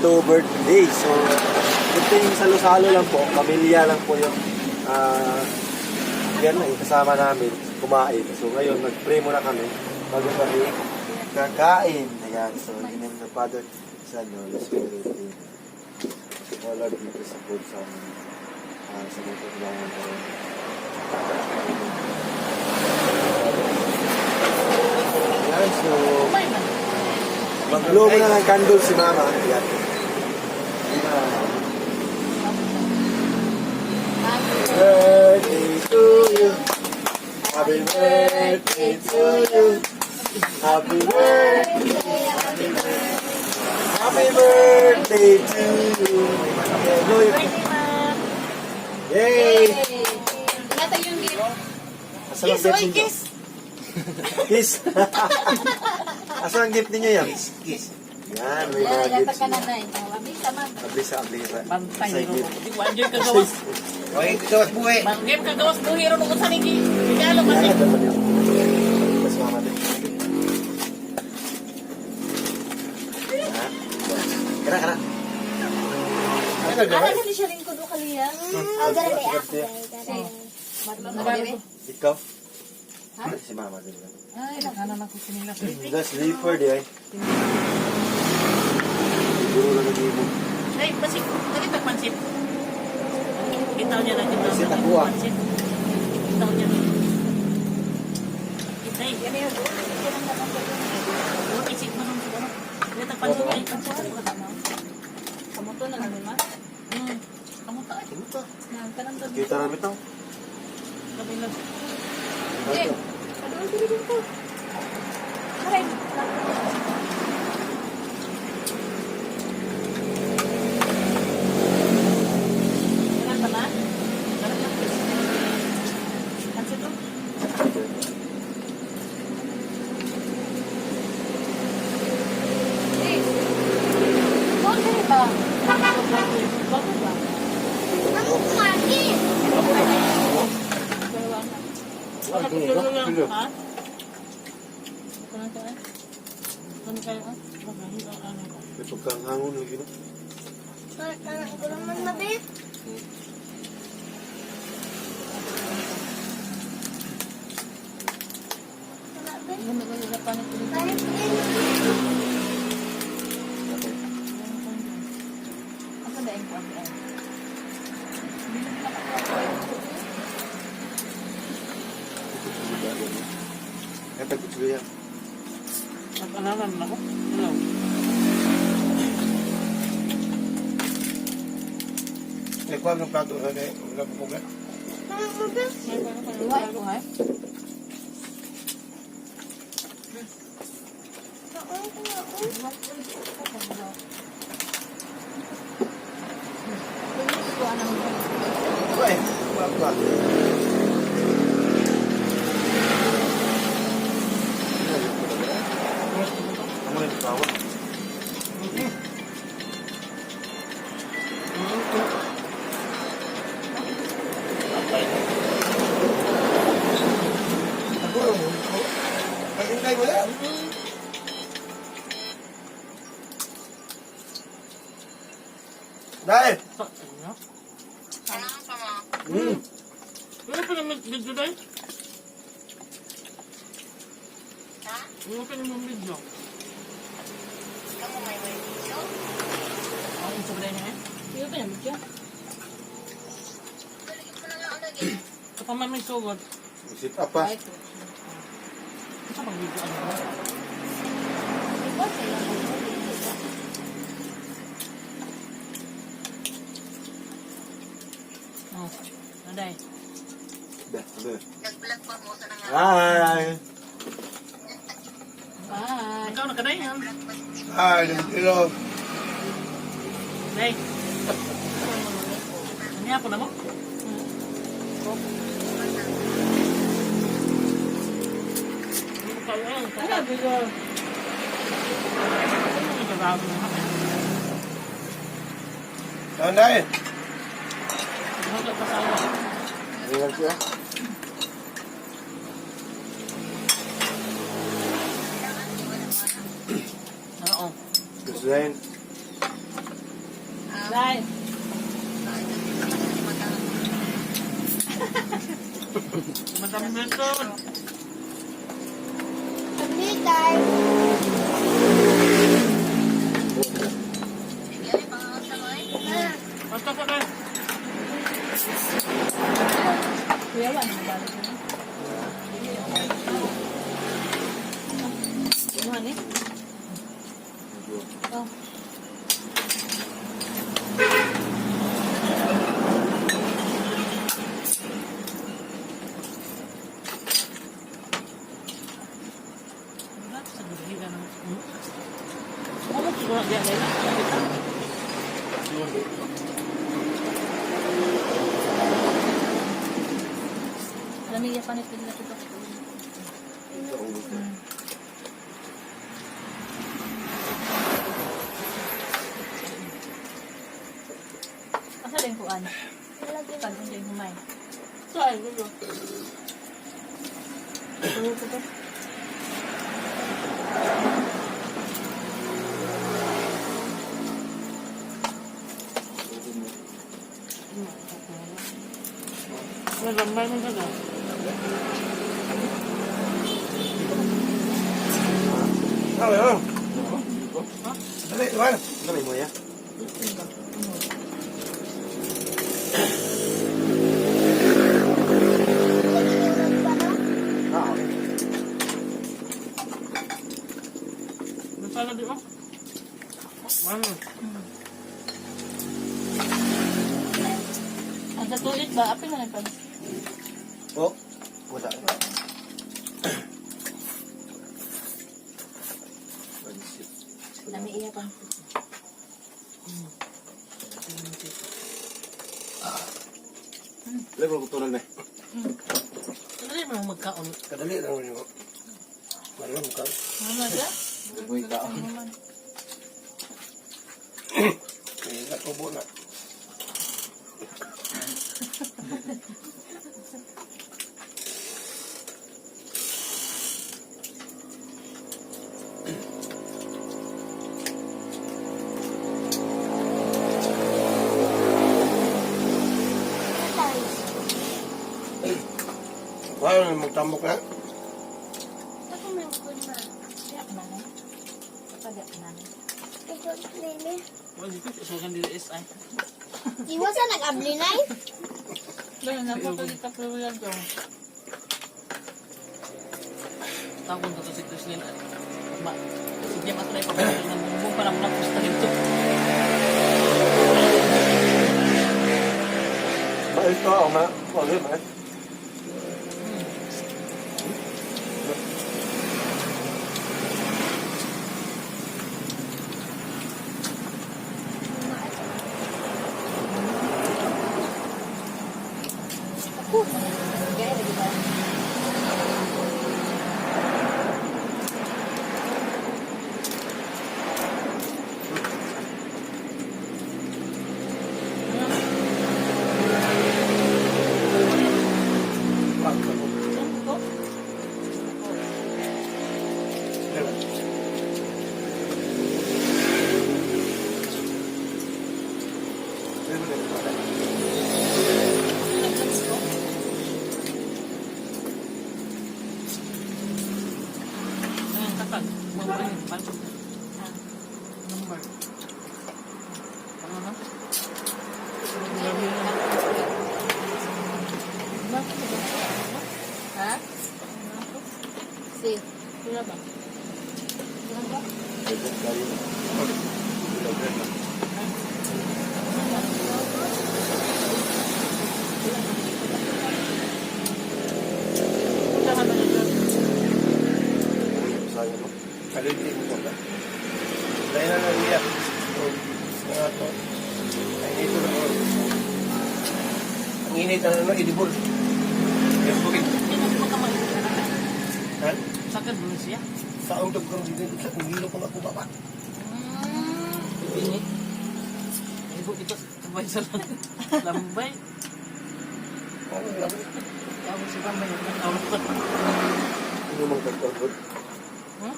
to birthday. So, ito yung salo-salo lang po. Pamilya lang po yung yan na kasama namin kumain. So, ngayon, nag-pray muna kami bago kami kakain. Ayan. So, in the name of the Father, Son, Holy Spirit. Oh Lord, give us a good son. Sa mga paglaman ko rin. Ayan, so mag-blow mo na ng candle si Mama. Ayan. Happy birthday to you. Happy birthday to you. Happy birthday. Happy birthday to you. Yay! Ito yung gift. Asa ang gift ninyo? Kiss. Asa ang gift ninyo yan? Kiss. Yan, may mga gifts. Ablisa. Bantay Sa nyo. gift. Di ko enjoy kagawas. Oy, gawas buhay. Game kagawas buhiro nung sa nigi. Regalo kasi. Yan, dapat yun. Mas mama din. Kara. Ano kasi siya lingkod o kaliya? Ikaw? Si Mama din. Ay, nakanan ako sinila. That's sleeper di ay. Siguro na nag-ibo. Ay, basik. Nakita pansit. Kitaw niya na kita. Pansit ako, ah. Pansit. Kitaw niya. Kitay. Oh, isip mo nung siguro. Kita pansit ay. Pansit ay. Kamuto na namin ma? Kamuta ay. Kimuta. Kanang gabi. Kita rin ito. Gabi lang. Eh, adoon sila dito. Maray. Ganun pa na? Ganun lang. Pansit to. Eh, doon ka rin ba? Bago ba? Ako kumain. Wala ko tulo lang, ha? Ano to eh? Ano kayo ha? Bakahin ang ano ko. May pagkahangon lagi na. Tanang ko naman mabit. Ano ba yung panik ko nito? Ako na yung pag-ain. Kaya tagputsulo yan. Nag-alaman ako? Hello? Eh, kuha ng plato na rin. Wala po kong Iwa ko ha? Uy, kuha. Ano yung tawa? Nagulong mo. Pag-ingay mo yan. Dahil. Ano pa naman video dahil? Ano pa naman video? Ako yung sobrang niya eh? Iyo ba naman siya? Ito pa man may sugod. Sit up pa. Ito pang video ano ba? Oh, naday. Hi! Bye. Ikaw na kaday yan. Ay, nagkilo. Day. Ano po na mo? Ano, bigo? Saan dahil? Ayan siya. Oo. Gusto na yun. Dahil. Madam Benson. Family time. Basta ka kayo. Kuya, wala naman balik mo. Ano ni? Oh. Ano siguro dia nila? Lamig pa nito nila ito. Asa din ko ana? Pag hindi humay. Saan ko? Ano ko to? Nagambay mo ka na. Ano? Dali, Juan. Dami mo ya. Ah, okay. Masala di ba? Ano? Ang sa tulit ba? Apin na nagpag. Oh, wala. Nami iya pang. Level ko tunan na. Dali mo magkaon. Kadali lang yun. Malam ka. Ano siya? Level ka. Hindi na tubo na. Wala na magtambok na. Ako may kuna. Siya na. Taga na. Ito nini. Wala dito susukan dito SI. Iwa sa nag-abli na eh. Dahil na po kita pero yan daw. Tawag ko si Christine. Ma, sige mas na ipapagod ng bumbong para mo na pusta dito. Bait ko ako ma. Okay, ma. Gaya lagi ba? Kapag mabalik pansok. Number. Ano na? Ha? Si. Wala ba? Wala ka ba dito? Sayang mo. Kaliti mo na. Dahil na naliyak. Mga to. Ay, dito na ako. Ang init na naman, idibol. Yes, bukid. Ha? Sakit belum siya? Saong tagkang dito, sa hilo ko na po baba. Ini. Ibu kita tambay sa lambay. Oo, lang. Kamu si tambay ng katawan ko. Ano mang tagtagod? Hmm?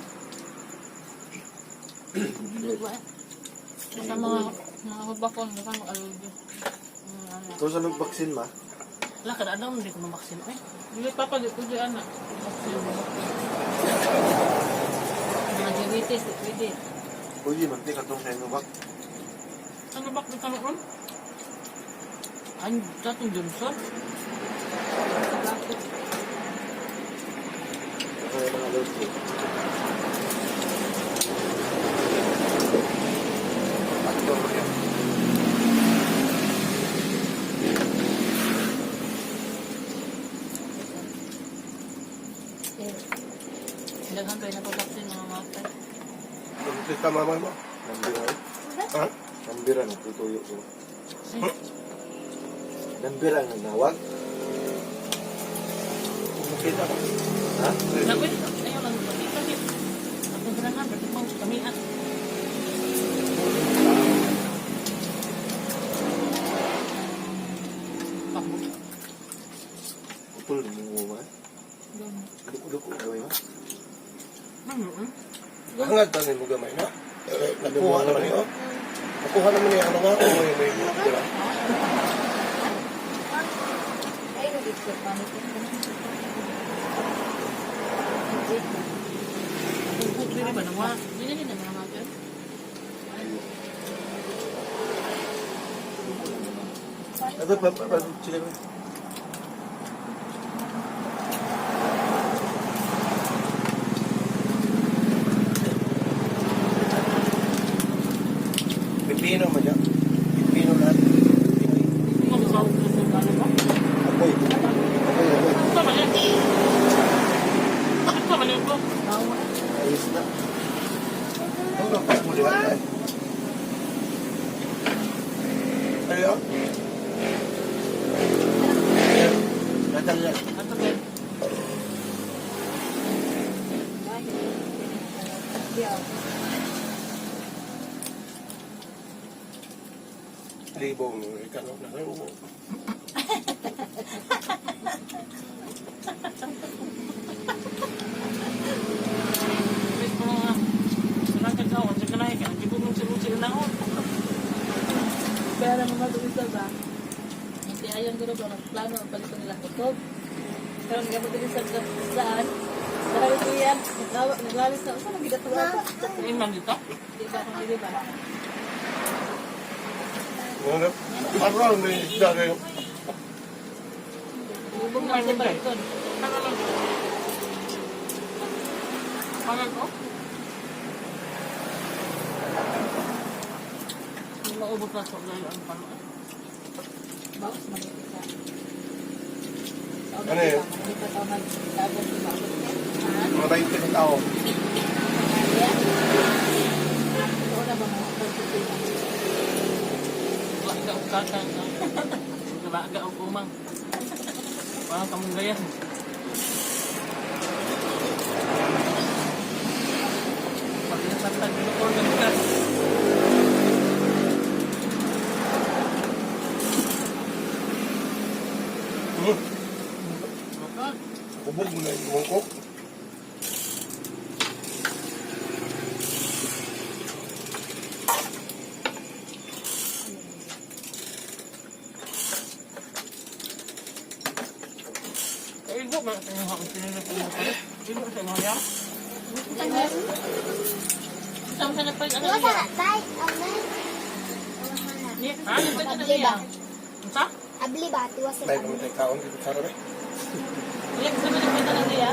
Hindi ba? Sa mga Nakakabakon, baka mag-allergy. Ito sa nag-vaccine ma. Wala ka na daw, hindi ko mamaksin. Ay, hindi papa, di ko di anak. Vaksin mo. Mga diabetes, di pwede. Uy, manti ka itong Sinovac. Ano ba kung karoon? Ay, datong Johnson? Kaya mga load. Faktor yan. Daghan kayo na pag-vaksin mga matay. Pagkita ka mama mo. Nambira eh. Ha? Nambira na tutuyo ko. Nambira na nawag. Pagkita ka. Ha? Naku, ayaw lang pakita. Ang ganahan, berarti mau kamihan. Papo. Putol mo ma. Duko-duko gawin ma. Ano? Hangad tanin mo gamay na. Nakuha naman yun. Nakuha naman yung ano nga. May dira. Ay, nag-expect pa nito. Kung dili ba nawa? Dili na mga matay. Ito pa sila mo. Pipino man yan. Pipino lahat. Pinoy. Ano sa ano ba? Apoy. Apoy. Ito ba yan? Ito ba yan ko? Ayos na. Ang lakas mo diyan. Ayo. Natagal. Ito ba yan? Libong ikanok na kayo. Wait ko nga. Salangkat ako. Sa kanahe ka. Hindi ko mong sinusil na ako. Pero mga isa ba? Hindi ayang gano'n ba nagplano ang palito nila kutob. Pero nga magaling sa saan. Marami ko yan. Naglalis na. Saan ang ginatuwa ba? Tingin man dito. Di ba kung hindi ba? Ano? Parang may isda kayo. Lubog na sa baliton. Ano lang? Pangal ko? Hindi maubos na sa ulo ang panood. Bawas magiging ka. Ano yun? Hindi pa tao nagtagos sa bawas niya. Ha? Mga 20 na tao. Yan? Ito na ba mga pagkakita? Wala ka ang kakang. Wala ka ang umang. Parang kamunggayan. Pag nasatag ko ng gas. Kubog mo na yung mungkok. Igo ba sa inyo ang pinili ko mo pala? Igo sa inyo yan? Saan sa napay ano niya? Ha? Ano ba ito niya? Sa? Abli ba? Tiwas Dahil kami tayo kaon dito sa rabi. Iyak sa mga pwede na niya?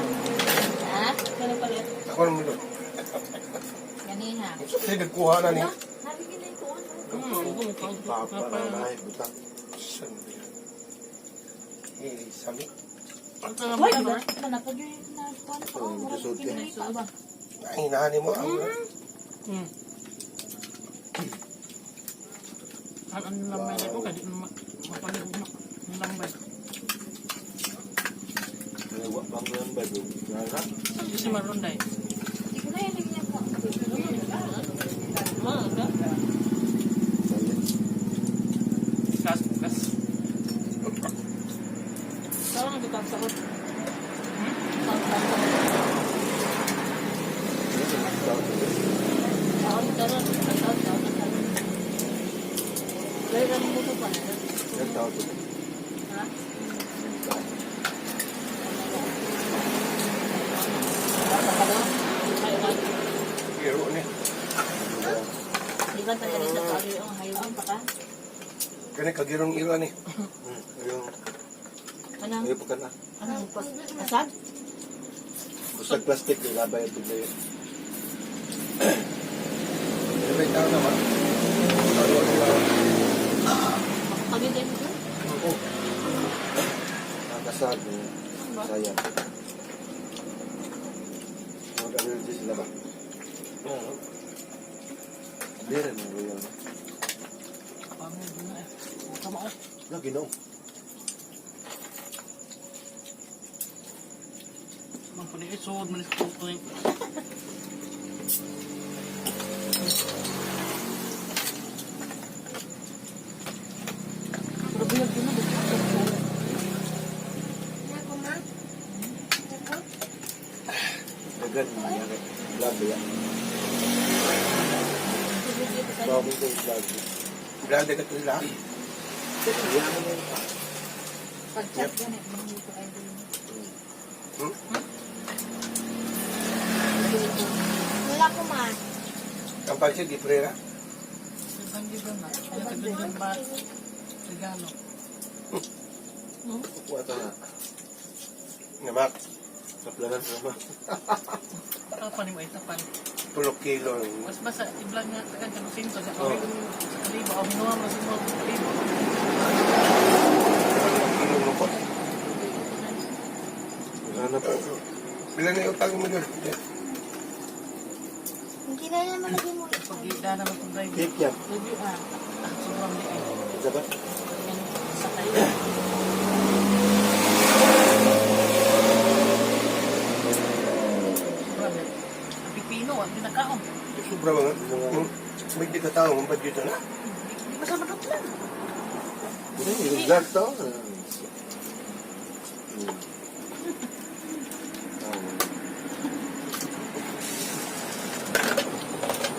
Ha? Kano pala? Ako naman doon. Ganiha. Kasi nagkuha na niya. Igo mo ka. Papa na ay butang. Saan ba yan? Sami. Ang tanga Hoy, ba? manapod yung nagkuhan ko. Oh, kusot yan. Kinahita ba? Ay, hinahanin mo. Ang ano lamay na ko, kadi mapaliw na. Ang lambay. Wala bang yan ba? Wala. Saan si Marunday? Hindi ko na yung ligyan ko. Mga ka? Kas, kas. Saan ang bitang sakot? Taon ka ron. Taon. ako. Ha? Pero ni. Di ba tayo dito sa yung hayaan pa ka? Kani kagirong ira ni. Yung, Anong, ayaw pa ka na. anong pasad? Bustag plastic, nilabay ang tubig. May tao naman. Kami din ito? Oo. Nakasag, sayang. Mag-allergy sila ba? Oo. Meron mo ba yun? Lagi no. Isod man ito ko eh. Dagan mo yan. Lagi yan. Bakit ko yung lagi? Blanda ka sila. Yan mo yun. Pag-chat yan eh. Manghito kayo din. Wala ko man. Ang pansit, di prera. Isang gibo na. Ay, nagdagdag ba? Regalo. Kukuha ito na. Namak. Kaplanan sa naman. Tapan ni mo itapan. 10 kilo. Mas basa i-vlog nga tagan sa kusinto sa Oo. kalibo. Ang minuha mo sa mga kalibo. 10 kilo lukot. Wala na po. Bilan na utang mo yun? Hindi na naman lagi mo. Pag-ida naman itong drive. Cake yan. Review ah. Sobrang liit. Isa ba? Yan sa kayo. Sobrang liit. Ang pipino, ang pinakaon. Sobra mga. May di ka tao, mong dito na. Hindi masama na plan. Yung vlog to.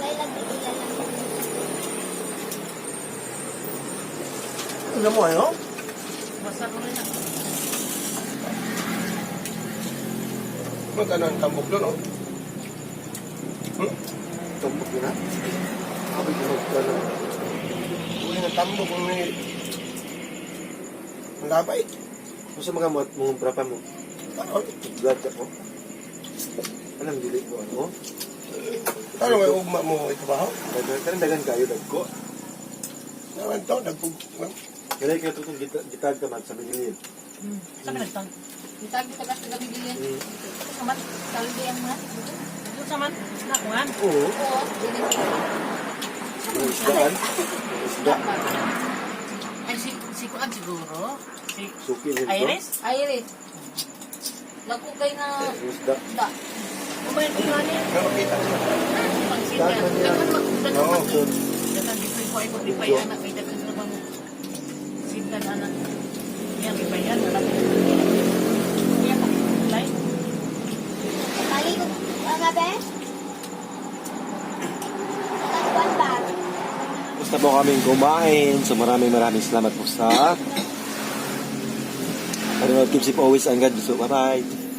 Laila, bigla lang. Alam mo ano? Basa ko rin na. Magkano ang tambok doon, oh? Tumbok yun ha? Kapag yung magkano. Uli ng tambok kung may... Malabay. Kung sa mga mumumprapan mo, Ano? vlog ako. Alam, dili ko ano. Ano may ugma mo ito ba? Dagan kayo, dagko. Naman to, nagpug... Kaya kayo itong gitag ka man sa Manilin. Saan ka nagtang? Itag kita ka sa gabi din. Saman? Kaldi ang mga. Ito saman? Nakuhan? Oo. Oo. Dili sa May isdaan. May isda. Ay, si Kuan siguro. Si Suki nito. Iris? Iris. Lago kay na May isda. da. Kumain ko nga niya. Nakakita ko. Pangsit yan. Dagan Oo. Dagan dito ko ay kung di pa yan anak. May dagan na bang sindan anak. Yan, di pa yan. Alam mo. Yan, lay. Mali ko. Ang gabi? Nagbuwan ba? Basta po kaming kumain. So maraming salamat po sa panonood. Keep safe always and God bless you. Bye-bye.